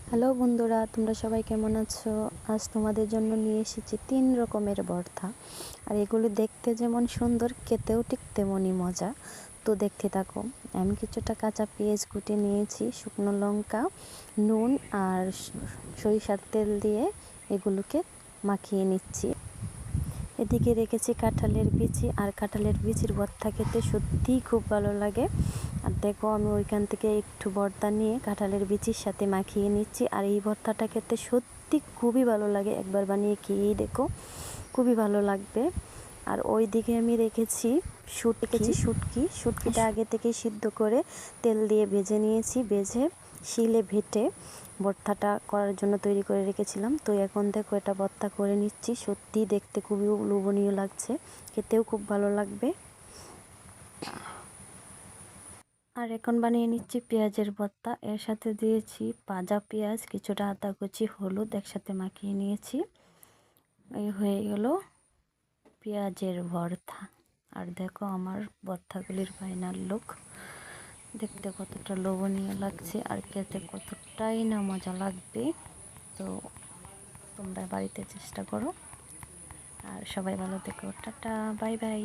Hello বন্ধুরা, তোমরা সবাই কেমন আছো? আজ তোমাদের জন্য নিয়ে এসেছি 3 রকমের ভর্তা। আর এগুলো দেখতে যেমন সুন্দর, খেতেও ঠিক তেমনই মজা। তো দেখতে থাকো। আমি কিছুটা কাঁচা পেঁয়াজ কুটে নিয়েছি, শুকনো লঙ্কা, নুন আর সরিষার তেল দিয়ে এগুলোকে মাখিয়ে নিচ্ছি। এদিকে রেখেছি কাঁঠালের বিচি, আর কাঁঠালের বিচির ভর্তা খেতে সত্যিই খুব ভালো লাগে। আর দেখো, আমি ওইখান থেকে একটু ভর্তা নিয়ে কাঁঠালের বিচির সাথে মাখিয়ে নিচ্ছি। আর এই ভর্তাটা খেতে সত্যি খুবই ভালো লাগে, একবার বানিয়ে খেয়েই দেখো, খুবই ভালো লাগবে। আর ওই দিকে আমি রেখেছি শুটকিটা আগে থেকে সিদ্ধ করে তেল দিয়ে ভেজে নিয়েছি, ভেজে শিলে ভেটে ভর্তাটা করার জন্য তৈরি করে রেখেছিলাম। তো এখন দেখো, এটা ভর্তা করে নিচ্ছি। সত্যি দেখতে খুবই লোভনীয় লাগছে, খেতেও খুব ভালো লাগবে। আর এখন বানিয়ে নিচ্ছি পেঁয়াজের ভর্তা। এর সাথে দিয়েছি ভাজা পেঁয়াজ, কিছুটা আদা কুচি, হলুদ একসাথে মাখিয়ে নিয়েছি। এই হয়ে গেল পেঁয়াজের ভর্তা। আর দেখো আমার ভর্তাগুলির ফাইনাল লুক, দেখতে কতটা লোভনীয় লাগছে আর খেতে কতটাই না মজা লাগবে। তো তোমরা বাড়িতে চেষ্টা করো। আর সবাই ভালো থেকো। Tata, bye bye.